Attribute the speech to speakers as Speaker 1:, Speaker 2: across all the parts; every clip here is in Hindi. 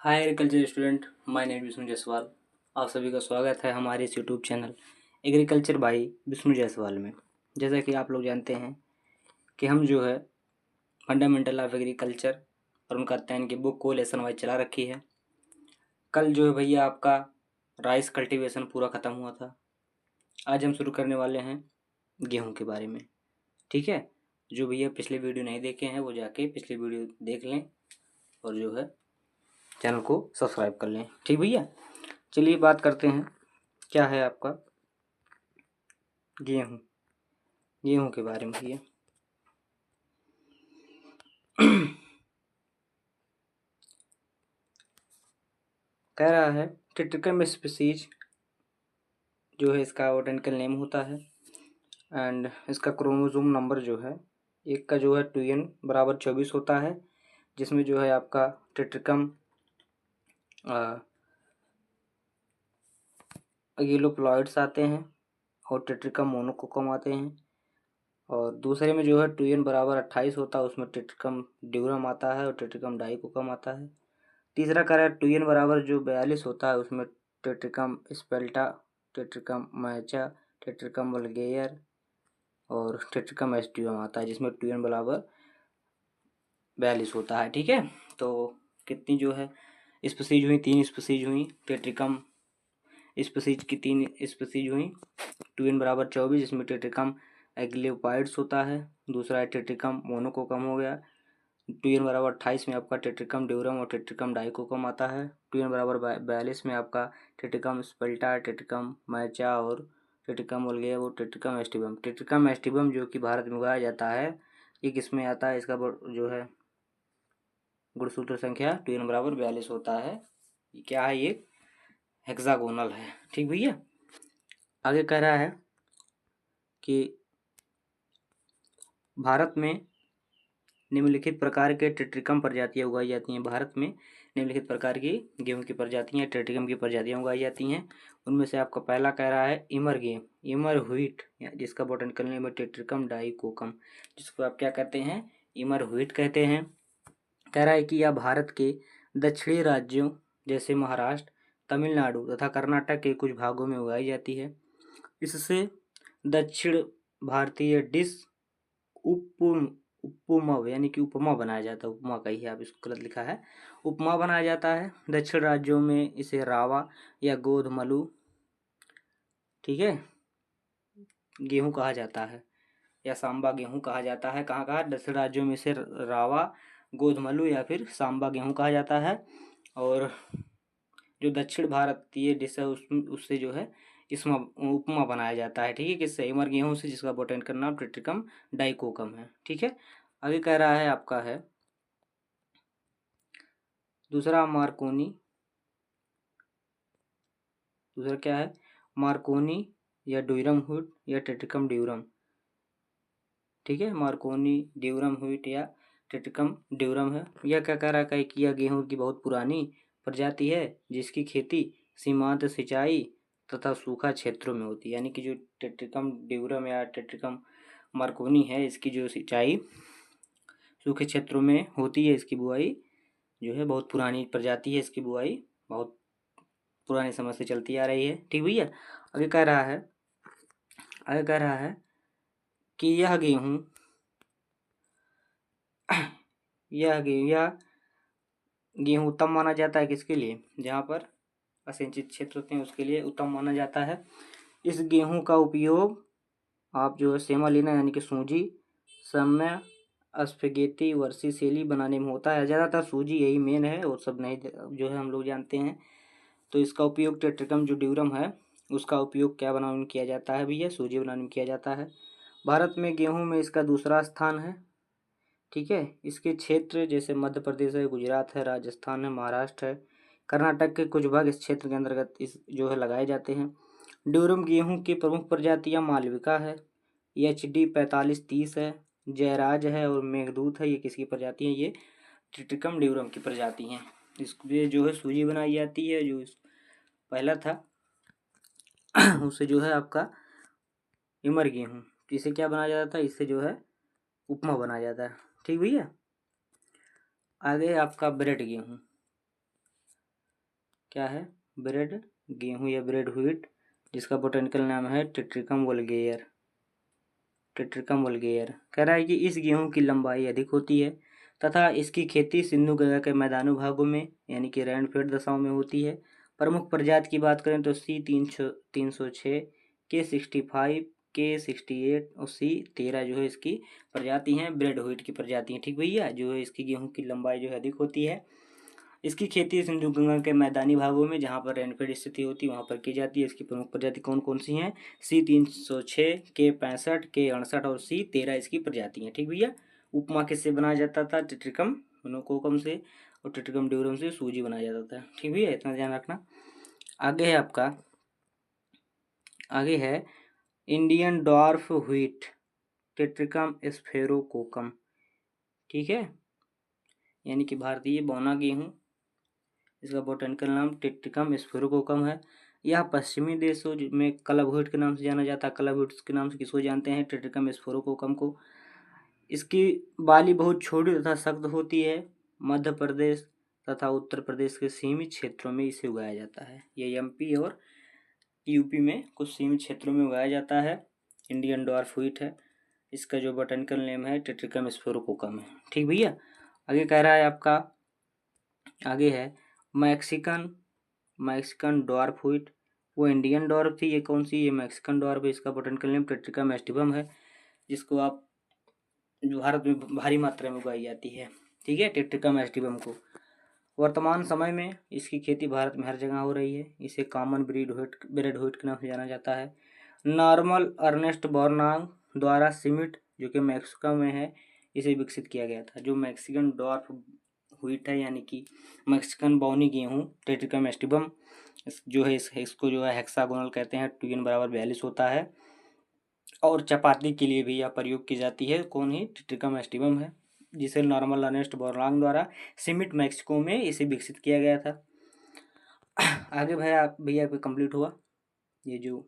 Speaker 1: Hi agriculture student, my name Vishnu Jaiswal. आप सभी का स्वागत है हमारे इस YouTube channel agriculture by Vishnu Jaiswal में। जैसा कि आप लोग जानते हैं कि हम जो है फंडामेंटल ऑफ एग्रीकल्चर और उनका अध्ययन की बुक को लेसन वाइज चला रखी है। कल जो है भैया आपका राइस कल्टीवेशन पूरा ख़त्म हुआ था। आज हम शुरू करने वाले हैं गेहूँ के बारे में। ठीक है, जो भैया पिछले वीडियो नहीं देखे हैं वो जाके पिछले वीडियो देख लें और जो है चैनल को सब्सक्राइब कर लें। ठीक भैया, चलिए बात करते हैं क्या है आपका गेहूँ के बारे में भैया। कह रहा है ट्रिटिकम स्पीसीज जो है इसका बोटेनिकल नेम होता है एंड इसका क्रोमोसोम नंबर जो है एक का जो है 2n बराबर 24 होता है, जिसमें जो है आपका ट्रिटिकम अगिलोप्लॉइड्स आते हैं और ट्रिटिकम मोनोकोकम आते हैं। और दूसरे में जो है 2n बराबर 28 होता है, उसमें ट्रिटिकम ड्यूरम आता है और ट्रिटिकम डाइकोकम आता है। तीसरा कह रहा है 2n बराबर जो 42 होता है उसमें टेट्रिकम स्पेल्टा, टेट्रिकम मैचा, टेट्रिकम वल्गेयर और टेट्रिकम एस्टिवम आता है, जिसमें 2n बराबर 42 होता है। ठीक है, तो कितनी जो है स्पीसीज हुई? 3 स्पीसीज हुई। टेट्रिकम स्पीसीज की 3 स्पीसीज हुई। 2n बराबर 24 जिसमें टेट्रिकम एग्लियोपाइड्स होता है। दूसरा है टेट्रिकम मोनोकोकम हो गया। 2n बराबर 28 में आपका टेट्रिकम ड्यूरम और टेट्रिकम डाइकोकम आता है। 2n बराबर 42 में आपका टेट्रिकम स्पेल्टा, टेट्रिकम मैचा और टेट्रिकम वल्गेयर और टेट्रिकम एस्टिबम। टेट्रिकम एस्टिबम जो कि भारत में उगाया जाता है, ये किसमें आता है? इसका जो है गुणसूत्र संख्या 2n बराबर 42 होता है। ये क्या है? ये हेक्सागोनल है। ठीक भैया, आगे कह रहा है कि भारत में निम्नलिखित प्रकार के टेट्रिकम प्रजातियां उगाई जाती हैं। भारत में निम्नलिखित प्रकार की गेहूं की प्रजातियां, टेट्रिकम की प्रजातियां उगाई जाती हैं। उनमें से आपका पहला कह रहा है इमर गेहूं, इमर व्हीट, जिसका बोटेनिकल नेम है टेट्रिकम डाइकोकम, जिसको आप क्या कहते हैं? इमर व्हीट कहते हैं। कह रहा है कि यह भारत के दक्षिणी राज्यों जैसे महाराष्ट्र, तमिलनाडु तथा कर्नाटक के कुछ भागों में उगाई जाती है। इससे दक्षिण भारतीय डिश उपमा यानी कि उपमा बनाया जाता है। उपमा का ही आप इसको गलत लिखा है, उपमा बनाया जाता है। दक्षिण राज्यों में इसे रावा या गोधमलू, ठीक है, गेहूं कहा जाता है या सांबा गेहूं कहा जाता है। कहाँ कहाँ? दक्षिण राज्यों में इसे रावा, गोधमलू या फिर सांबा गेहूं कहा जाता है। और जो दक्षिण भारतीय डिश है उससे जो है इसमें उपमा बनाया जाता है। ठीक है, किससे? इमर गेहूं से, जिसका बोटेनिकल नाम ट्रिटिकम डाइकोकम है। ठीक है, आगे कह रहा है आपका है दूसरा मार्कोनी। दूसरा क्या है? मार्कोनी या ड्यूरम व्हीट या टेट्रिकम ड्यूरम। ठीक है, मार्कोनी ड्यूरम व्हीट या टेट्रिकम ड्यूरम है। यह क्या कह रहा है कि यह गेहूं की बहुत पुरानी प्रजाति है जिसकी खेती सीमांत सिंचाई तथा सूखा क्षेत्रों में होती है। यानी कि जो टेट्रिकम ड्यूरम या टेट्रिकम मार्कोनी है, इसकी जो सिंचाई सूखे क्षेत्रों में होती है, इसकी बुआई जो है बहुत पुरानी प्रजाति है, इसकी बुआई बहुत पुराने समय से चलती आ रही है। ठीक भैया, आगे कह रहा है कि यह गेहूं उत्तम माना जाता है। किसके लिए? जहाँ पर असिंचित क्षेत्र होते हैं उसके लिए उत्तम माना जाता है। इस गेहूं का उपयोग आप जो है सेमालिना यानी कि सूजी, समय स्पेगेटी, वर्सिसेली बनाने में होता है। ज़्यादातर सूजी यही मेन है और सब नहीं जो है हम लोग जानते हैं। तो इसका उपयोग टेट्रिकम जो ड्यूरम है उसका उपयोग क्या बनाने में किया जाता है भैया? सूजी बनाने में किया जाता है। भारत में गेहूं में इसका दूसरा स्थान है। ठीक है, इसके क्षेत्र जैसे मध्य प्रदेश है, गुजरात है, राजस्थान है, महाराष्ट्र है, कर्नाटक के कुछ भाग इस क्षेत्र के अंतर्गत इस जो है लगाए जाते हैं। ड्यूरम गेहूं की प्रमुख प्रजातियां मालविका है, HD 4530 है, जयराज है और मेघदूत है। ये किसकी प्रजाति है? ये ट्रिटिकम ड्यूरम की प्रजाति हैं। इसमें जो है सूजी बनाई जाती है। जो पहला था उससे जो है आपका इमर गेहूं, इसे क्या बनाया जाता है? इससे जो है उपमा बनाया जाता है। ठीक भैया, आगे आपका ब्रेड गेहूं। क्या है, ब्रेड गेहूँ या ब्रेड व्हीट, जिसका बोटेनिकल नाम है टेट्रिकम वल्गेयर। टेट्रिकम वल्गेयर कह रहा है कि इस गेहूँ की लंबाई अधिक होती है तथा इसकी खेती सिंधु गंगा के मैदानी भागों में यानी कि रेनफेड दशाओं में होती है। प्रमुख प्रजाति की बात करें तो C306, K65, K68 और C13 जो है इसकी प्रजाति हैं, ब्रेड व्हीट की प्रजाति हैं। ठीक भैया, जो है इसकी गेहूँ की लंबाई जो है अधिक होती है। इसकी खेती सिंधु गंगा के मैदानी भागों में जहाँ पर रेनफेड स्थिति होती है वहाँ पर की जाती है। इसकी प्रमुख प्रजाति कौन कौन सी हैं, C306, K65, K68 और C13 इसकी प्रजाति हैं। ठीक भैया। उपमा किससे बनाया जाता था, टेट्रिकम मोनोकोकम से, और टेट्रिकम ड्यूरम से सूजी बनाया जाता था। ठीक भैया, इतना ध्यान रखना। आगे है आपका, आगे है इंडियन डॉर्फ व्हीट, टेट्रिकम स्फेरोकोकम। ठीक है, यानी कि भारतीय बौना गेहूँ, इसका बोटेनिकल नाम टेट्रिकम स्फेरोकोकम है। यह पश्चिमी देशों में क्लब व्हीट के नाम से जाना जाता है। क्लब व्हीट के नाम से किसको जानते हैं, टेट्रिकम स्फेरोकोकम को। इसकी बाली बहुत छोटी तथा सख्त होती है। मध्य प्रदेश तथा उत्तर प्रदेश के सीमित क्षेत्रों में इसे उगाया जाता है। ये एमपी और यूपी में कुछ सीमित क्षेत्रों में उगाया जाता है। इंडियन डॉर्फ व्हीट है। इसका जो बोटेनिकल नेम है टेट्रिकम स्फेरोकोकम है। ठीक भैया। आगे कह रहा है आपका, आगे है मैक्सिकन डॉर्फ व्हीट। वो इंडियन डॉर्फ थी, ये कौन सी, ये मैक्सिकन डॉर्फ है। इसका बोटेनिकल नेम टेट्रिकम एस्टिवम है, जिसको आप जो भारत में भारी मात्रा में उगाई जाती है। ठीक है, टेट्रिकम एस्टिवम को। वर्तमान समय में इसकी खेती भारत में हर जगह हो रही है। इसे कॉमन ब्रेड व्हीट के नाम से जाना जाता है। नॉर्मल अर्नेस्ट बोर्नाग द्वारा सिमिट, जो कि मैक्सिको में है, इसे विकसित किया गया था। जो मैक्सिकन डॉर्फ व्हीट है यानी कि मैक्सिकन बौनी गेहूँ टेट्रिकम एस्टिवम जो है, इसको जो है हेक्सागोनल कहते हैं। 2n = 42 होता है और चपाती के लिए भी यह प्रयोग की जाती है। कौन ही, टेट्रिकम एस्टिवम है, जिसे नॉर्मल अर्नेस्ट बोर्नाग द्वारा सिमिट मैक्सिको में इसे विकसित किया गया था। आगे भैया आपका कंप्लीट हुआ ये जो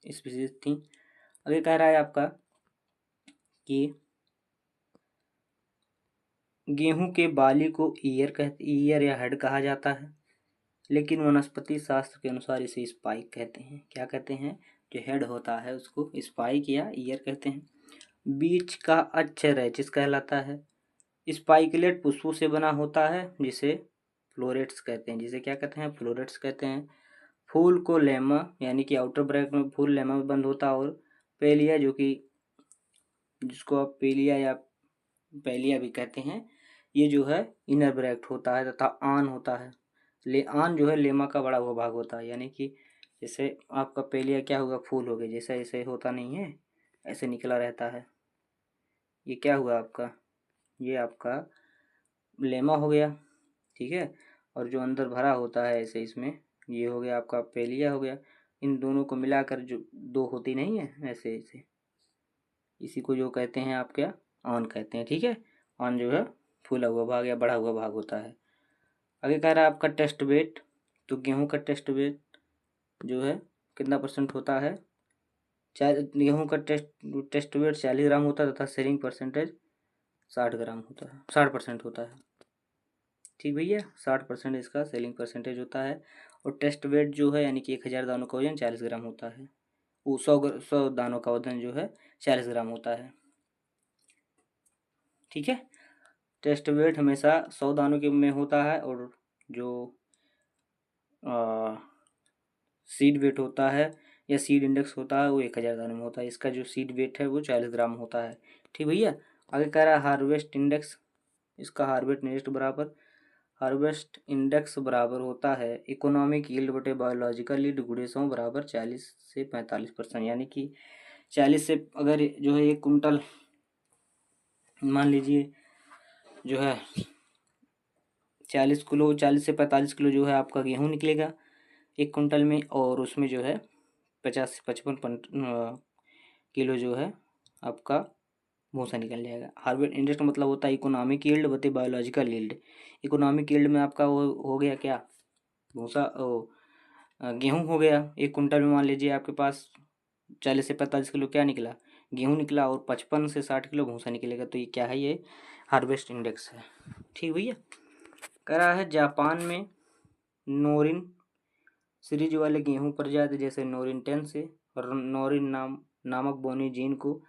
Speaker 1: स्पीसीज थी। आगे कह रहा है आपका कि गेहूं के बाली को ईयर या हेड कहा जाता है, लेकिन वनस्पति शास्त्र के अनुसार इसे स्पाइक कहते हैं। क्या कहते हैं, जो हेड होता है उसको स्पाइक या ईयर कहते हैं। बीच का अक्षर रैचिस कहलाता है। स्पाइकलेट पुष्पों से बना होता है, जिसे फ्लोरेट्स कहते हैं। जिसे क्या कहते हैं, फ्लोरेट्स कहते हैं। फूल को लेमा यानी कि आउटर ब्रैकेट में फूल लेमा में बंद होता है, और पेलिया जो कि जिसको आप पेलिया या पेलिया भी कहते हैं, ये जो है इनर ब्रैकेट होता है, तथा आन होता है। आन जो है लेमा का बड़ा हुआ भाग होता है। यानी कि जैसे आपका पेलिया क्या होगा, फूल हो गए, जैसा ऐसे होता नहीं है, ऐसे निकला रहता है। ये क्या हुआ आपका, ये आपका लेमा हो गया। ठीक है, और जो अंदर भरा होता है ऐसे इसमें, ये हो गया आपका पेलिया हो गया। इन दोनों को मिलाकर जो दो होती नहीं है ऐसे ऐसे, इसी को जो कहते हैं आप क्या, आन कहते हैं। ठीक है, आन जो है फूला हुआ भाग या बढ़ा हुआ भाग होता है। आगे कह रहा है आपका टेस्ट वेट। तो गेहूं का टेस्ट वेट जो है कितना % होता है, गेहूं का टेस्ट वेट 40 ग्राम होता है, तथा सेलिंग परसेंटेज 60 ग्राम होता है, 60% होता है। ठीक भैया, 60% इसका सेलिंग परसेंटेज होता है। और टेस्ट वेट जो है यानी कि 1000 दानों का वजन 40 ग्राम होता है। वो 100 दानों का वजन जो है 40 ग्राम होता है। ठीक है, टेस्ट वेट हमेशा 100 दानों के में होता है, और जो सीड वेट होता है या सीड इंडेक्स होता है वो 1000 दानों में होता है। इसका जो सीड वेट है वो 40 ग्राम होता है। ठीक भैया। आगे कह रहा है हार्वेस्ट इंडेक्स। इसका हार्वेस्ट इंडेक्स बराबर होता है इकोनॉमिक यील्ड बटे बायोलॉजिकल यील्ड गुणे 100 = 40 से 45%। यानी कि 40 से अगर जो है 1 कुंटल मान लीजिए जो है 40 किलो, 40 से 45 किलो जो है आपका गेहूँ निकलेगा 1 कुंटल में, और उसमें जो है 50 से 55 किलो जो है आपका भूसा निकल जाएगा। हार्वेस्ट इंडेक्स का मतलब होता है इकोनॉमिक यील्ड बटे बायोलॉजिकल यील्ड। इकोनॉमिक यील्ड में आपका वो हो गया क्या, भूसा गेहूँ हो गया। 1 कुंटल में मान लीजिए आपके पास 40 से 45 किलो क्या निकला, गेहूँ निकला, और 55 से 60 किलो भूसा निकलेगा। तो ये क्या है, ये हार्वेस्ट इंडेक्स है। ठीक भैया। कह रहा है जापान में नोरिन सीरीज वाले गेहूं प्रजाति जैसे नोरिन 10 से और नोरिन नामक बोनी जीन को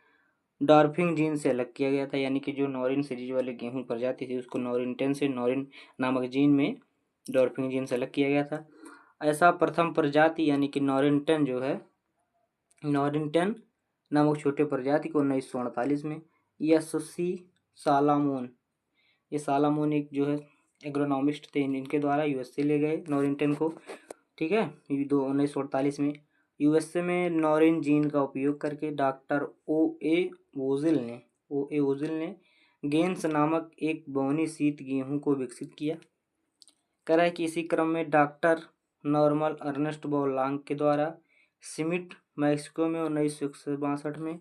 Speaker 1: डॉर्फिंग जीन से अलग किया गया था। यानी कि जो नोरिन सीरीज वाले गेहूं प्रजाति थी उसको नोरिन 10 से नोरिन नामक जीन में डॉर्फिंग जीन से अलग किया गया था। ऐसा प्रथम प्रजाति यानी कि नोरिन 10 जो है, नोरिन 10 नामक छोटे प्रजाति को 1948 में एससी सालामोन, ये सालामोन एक जो है एग्रोनॉमिस्ट थे, इनके द्वारा यूएसए ले गए नोरिन 10 को। ठीक है, 1948 में यूएसए में नोरिन जीन का उपयोग करके डॉक्टर ओ ए वोजिल ने गेंस नामक एक बोनी शीत गेहूं को विकसित किया। करा कि इसी क्रम में डॉक्टर नॉर्मल अर्नेस्ट बोलांग के द्वारा सिमिट मैक्सिको में 1962 में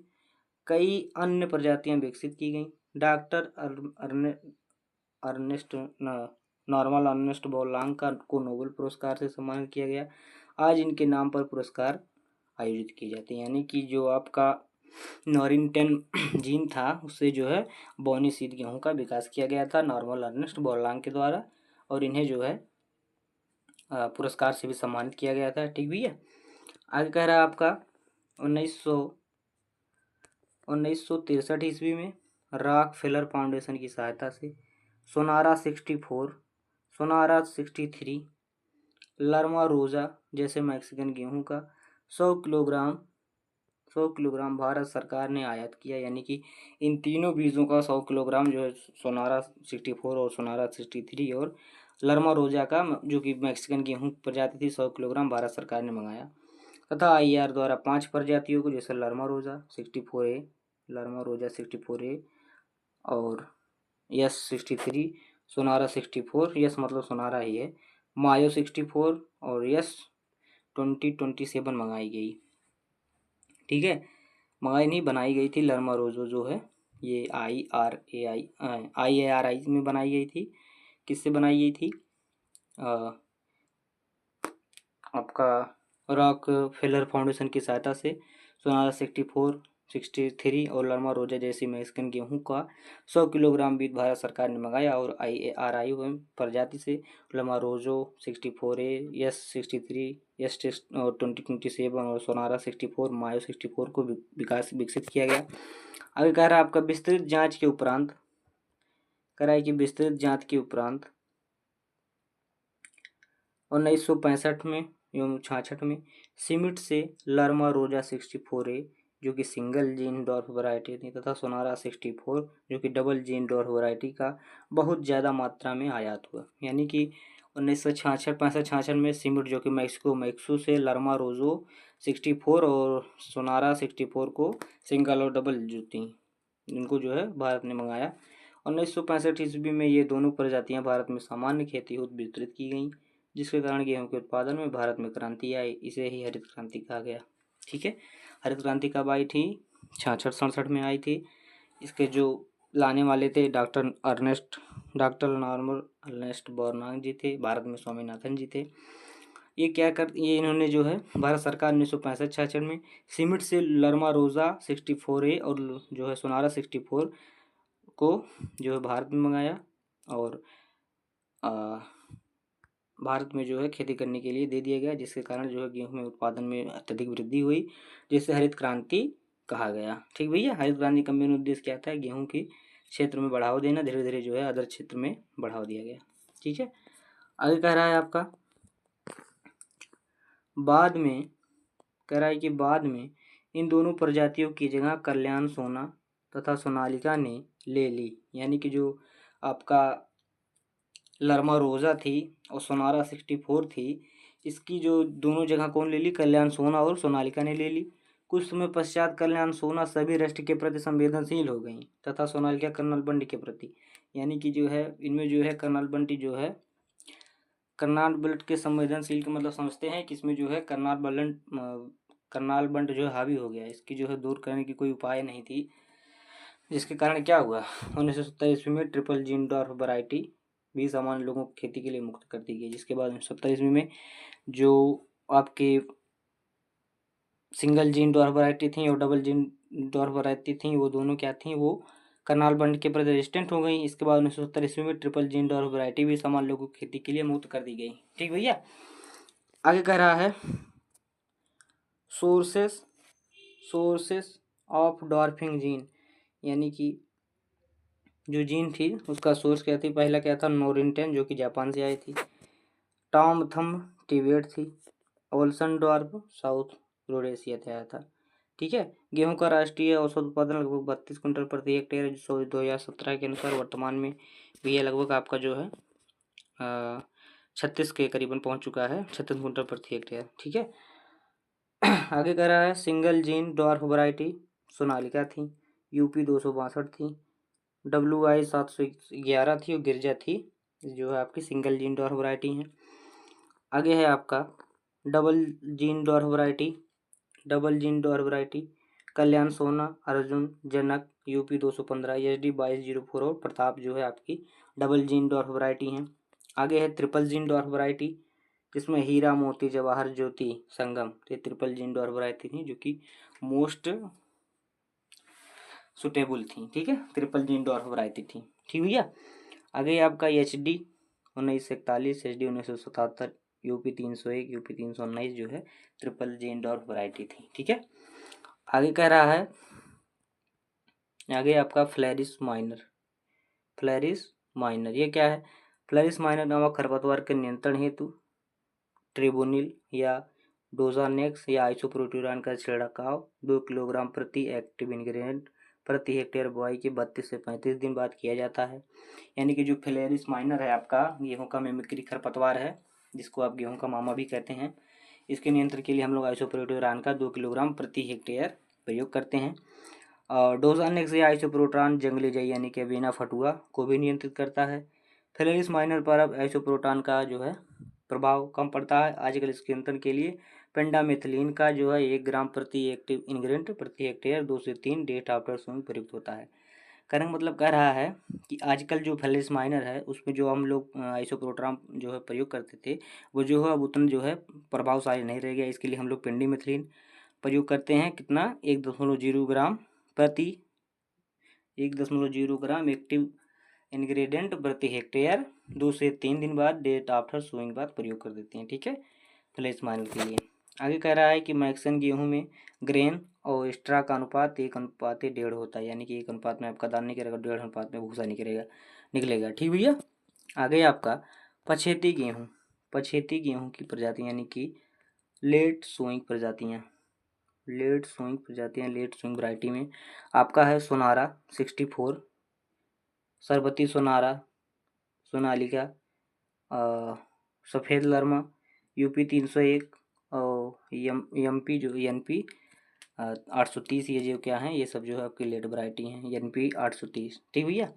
Speaker 1: कई अन्य प्रजातियां विकसित की गईं। डॉक्टर नॉर्मल अर्नेस्ट बोलांग को नोबेल पुरस्कार से सम्मानित किया गया। आज इनके नाम पर पुरस्कार आयोजित किए जाते हैं। यानी कि जो आपका नोरिन 10 जीन था उससे जो है बोनी शीत गेहूं का विकास किया गया था नॉर्मल अर्नेस्ट बोलांग के द्वारा, और इन्हें जो है पुरस्कार से भी सम्मानित किया गया था। ठीक भैया, आगे कह रहा है आपका 1963 ईस्वी में रॉकफेलर फाउंडेशन की सहायता से सोनारा 64, सोनारा 63, लर्मा रोजा जैसे मैक्सिकन गेहूं का 100 किलोग्राम भारत सरकार ने आयात किया। यानी कि इन तीनों बीजों का 100 किलोग्राम जो है सोनारा 64 और सोनारा 63 और लर्मा रोजा का जो कि मैक्सिकन गेहूं प्रजाति थी 100 किलोग्राम भारत सरकार ने मंगाया। तथा IR द्वारा 5 प्रजातियों को जैसे लर्मा रोजा 64A, लर्मा रोजा 64A और यस 63, सोनारा 64, यस मतलब सोनारा ही है, मायो 64 और यस 2027 मंगाई गई। ठीक है, मंगाई नहीं बनाई गई थी। लर्मा रोजो जो है ये IARI में बनाई गई थी। किससे बनाई गई थी? आपका रॉकफेलर फाउंडेशन की सहायता से सोनारा 64, 63 और लर्मा रोजा जैसी मैक्सिकन गेहूं का 100 किलोग्राम बीज भारत सरकार ने मंगाया और IARI प्रजाति से लर्मा रोजो 64A, यस 63, यस 2027 और सोनारा 64, मायो 64 को विकसित किया गया। आगे कह रहा है आपका विस्तृत जांच के उपरांत, कराई की विस्तृत जांच के उपरांत 1965 में एवं 66 में सिमिट से लर्मा रोजा 64A जो कि सिंगल जीन डॉर्फ वैरायटी थी तथा सोनारा 64 जो कि डबल जीन डॉर्फ वैरायटी का बहुत ज़्यादा मात्रा में आयात हुआ। यानी कि 1966 में सिमिट जो कि मैक्सो से लर्मा रोजो 64 और सोनारा 64 को सिंगल और डबल जो थी इनको जो है भारत ने मंगाया। 1965 ईस्वी में ये दोनों प्रजातियां भारत में सामान्य खेती हेतु वितरित की गईं, जिसके कारण गेहूं के उत्पादन में भारत में क्रांति आई। इसे ही हरित क्रांति कहा गया। ठीक है, हरित क्रांति कब आई थी? 66-67 में आई थी। इसके जो लाने वाले थे डॉक्टर नॉर्मल अर्नेस्ट बोलांग जी थे, भारत में स्वामीनाथन जी थे। ये इन्होंने जो है भारत सरकार 1965-66 में सिमिट से लर्मा रोजा 64A और जो है सोनारा 64 को जो है भारत में मंगाया और भारत में जो है खेती करने के लिए दे दिया गया, जिसके कारण जो है गेहूं में उत्पादन में अत्यधिक वृद्धि हुई, जिसे हरित क्रांति कहा गया। ठीक भैया, हरित क्रांति का मेन उद्देश्य क्या था? गेहूं के क्षेत्र में बढ़ावा देना। धीरे धीरे जो है अदर क्षेत्र में बढ़ावा दिया गया। ठीक है, आगे कह रहा है आपका बाद में, कह रहा है कि बाद में इन दोनों प्रजातियों की जगह कल्याण सोना तथा सोनालिका ने ले ली। यानी कि जो आपका लर्मा रोजा थी और सोनारा 64 थी, इसकी जो दोनों जगह कौन ले ली? कल्याण सोना और सोनालिका ने ले ली। कुछ समय पश्चात कल्याण सोना सभी राष्ट्र के प्रति संवेदनशील हो गई तथा सोनालिका कर्नल बंटी के प्रति, यानी कि जो है इनमें जो है कर्नल बंटी जो है करनाल बेल्ट के संवेदनशील का मतलब समझते हैं कि इसमें जो है करनाल बंट जो है हावी हो गया, इसकी जो है दूर करने की कोई उपाय नहीं थी, जिसके कारण क्या हुआ 1970 ईस्वी में ट्रिपल जीन डॉर्फ वैरायटी भी सामान्य लोगों को खेती के लिए मुक्त कर दी गई। जिसके बाद 1970 ईस्वी में जो आपके सिंगल जीन डॉर्फ वैरायटी थी और डबल जीन डॉर्फ वैरायटी थी, वो दोनों क्या थी? वो करनाल बंट के प्रति रेजिस्टेंट हो गई। इसके बाद 1970 ईस्वी में ट्रिपल जीन डॉर्फ वैरायटी भी सामान्य लोगों को खेती के लिए मुक्त कर दी गई। ठीक भैया, आगे कह रहा है सोर्सेस ऑफ डॉर्फिंग जीन, यानी कि जो जीन थी उसका सोर्स क्या थी। पहला क्या था, नोरिंटेन जो कि जापान से आई थी। टॉम थम टिबेट थी। ओल्सन डॉर्फ साउथ रोडेशिया से आया था। ठीक है। गेहूं का राष्ट्रीय औसत उत्पादन लगभग 32 क्विंटल प्रति हेक्टेयर है, जो 2017 के अनुसार वर्तमान में भी यह लगभग आपका जो है 36 के करीबन पहुंच चुका है, 36 क्विंटल प्रति हेक्टेयर। ठीक है। आगे कह रहा है single gene dwarf variety Sonalika थी, यूपी 262 थी, WI 711 थी और गिरजा थी, जो है आपकी सिंगल जीन डॉर्फ वैरायटी है। आगे है आपका डबल जीन डॉर्फ वैरायटी कल्याण सोना, अर्जुन, जनक, यूपी 215, SD 2204 और प्रताप जो है आपकी डबल जीन डॉर्फ वैरायटी हैं। आगे है ट्रिपल जीन डॉर्फ वैरायटी, जिसमें हीरा मोती जवाहर ज्योति संगम, ये ट्रिपल जीन डॉर्फ वैरायटी थी जो कि मोस्ट सुटेबल थी। ठीक है, ट्रिपल जीन डॉर्फ वैरायटी थी। ठीक भैया। आगे आपका HD 1941, HD 1977, यूपी 301, यूपी 319 जो है ट्रिपल जीन डॉर्फ वैरायटी थी। ठीक है। आगे कह रहा है, आगे आपका फ्लैरिस माइनर ये क्या है। फ्लैरिस माइनर नामक खरपतवार के नियंत्रण हेतु ट्रिबोनिल या डोजानेक्स या आइसोप्रोट्यूरान का छिड़काव 2 किलोग्राम प्रति एक्टिव इंग्रेडिएंट प्रति हेक्टेयर बुआई के 32 से 35 दिन बाद किया जाता है। यानी कि जो फ्लैरिस माइनर है आपका गेहूं का मिमिक्री खरपतवार है, जिसको आप गेहूं का मामा भी कहते हैं, इसके नियंत्रण के लिए हम लोग आइसोप्रोट्यूरान का 2 किलोग्राम प्रति हेक्टेयर प्रयोग करते हैं। और डोजानेक्स या आइसोप्रोटान जंगली जई यानी कि अवीना फटुआ को भी नियंत्रित करता है। फ्लैरिस माइनर पर अब आइसोप्रोटान का जो है प्रभाव कम पड़ता है। आजकल इसके नियंत्रण के लिए पेंडामेथिलीन का जो है 1 ग्राम प्रति एक्टिव इंग्रेडिएंट प्रति हेक्टेयर 2 से 3 डेट आफ्टर सोइंग प्रयुक्त होता है। कहने का मतलब कह रहा है कि आजकल जो फ्लैरिस माइनर है उसमें जो हम लोग आइसोप्रोटान जो है प्रयोग करते थे, वो जो है अब उतना जो है प्रभावशाली नहीं रह गया। इसके लिए हम लोग पेंडामेथिलीन प्रयोग करते हैं। कितना, 1.0 ग्राम प्रति 1.0 ग्राम एक्टिव इंग्रेडिएंट प्रति हेक्टेयर 2 से 3 दिन बाद डेट आफ्टर सोइंग बाद प्रयोग कर देते हैं। ठीक है, फ्लैरिस माइनर के लिए। आगे कह रहा है कि मैक्सन गेहूं में ग्रेन और एक्स्ट्रा का अनुपात 1:1.5 होता है, यानी कि 1 अनुपात में आपका दाना निकलेगा, 1.5 अनुपात में भूसा निकलेगा। ठीक भैया। आगे आपका पछेती गेहूं की प्रजाति, यानी कि लेट सोइंग वैरायटी में आपका है सोनारा 64, सरबती सोनालिका, सफ़ेद लर्मा, यूपी 301 और एमपी जो NP 830, ये जो क्या है ये सब जो है आपकी लेट वैरायटी हैं, NP 830। ठीक भैया।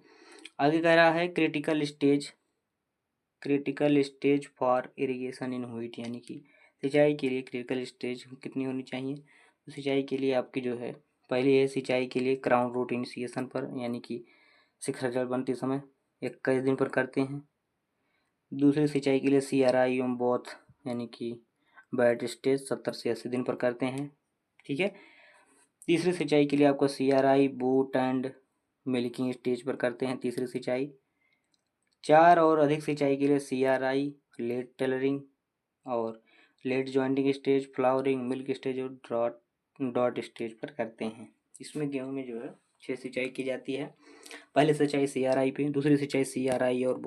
Speaker 1: आगे कह रहा है critical stage for irrigation in wheat, यानी कि सिंचाई के लिए क्रिटिकल स्टेज कितनी होनी चाहिए। तो सिंचाई के लिए आपकी जो है पहली है सिंचाई के लिए क्राउन रूट इनिशिएशन पर, यानी कि शिखर जड़ बनते समय 21 दिन पर करते हैं। दूसरी सिंचाई के लिए CRI एवं बोथ, यानी कि बैट स्टेज 70 से 80 दिन पर करते हैं। ठीक है। तीसरी सिंचाई के लिए आपको CRI boot and milking stage पर करते हैं तीसरी सिंचाई। 4 और अधिक सिंचाई के लिए CRI लेट टेलरिंग और late jointing stage, flowering, milk stage और डॉट स्टेज पर करते हैं। इसमें गेहूं में जो है 6 सिंचाई की जाती है। पहली सिंचाई CRI पे, दूसरी सिंचाई CRI और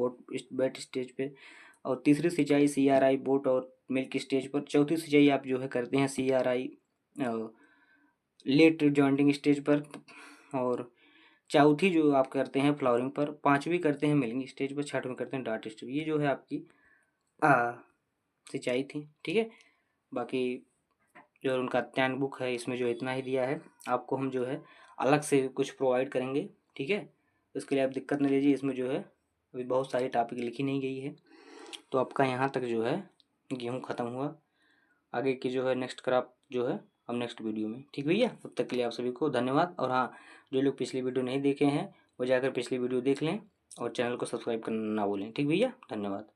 Speaker 1: बैट स्टेज पे, और तीसरी सिंचाई CRI बोट और मिल्क स्टेज पर। चौथी सिंचाई आप जो है करते हैं CRI लेट जॉइंटिंग स्टेज पर, और चौथी जो आप करते हैं फ्लावरिंग पर, पांचवी करते हैं मिल्किंग स्टेज पर, छठवीं करते हैं डॉट स्टेज। ये जो है आपकी सिंचाई थी। ठीक है। बाकी जो उनका टैन बुक है इसमें जो इतना ही दिया है, आपको हम जो है अलग से कुछ प्रोवाइड करेंगे। ठीक है, उसके लिए आप दिक्कत न लीजिए। इसमें जो है अभी बहुत सारी टॉपिक लिखी नहीं गई है, तो आपका यहाँ तक जो है गेहूँ ख़त्म हुआ। आगे की जो है नेक्स्ट क्रॉप जो है हम नेक्स्ट वीडियो में। ठीक भैया, तब तक के लिए आप सभी को धन्यवाद। और हाँ, जो लोग पिछली वीडियो नहीं देखे हैं वो जाकर पिछली वीडियो देख लें और चैनल को सब्सक्राइब करना ना भूलें। ठीक भैया, धन्यवाद।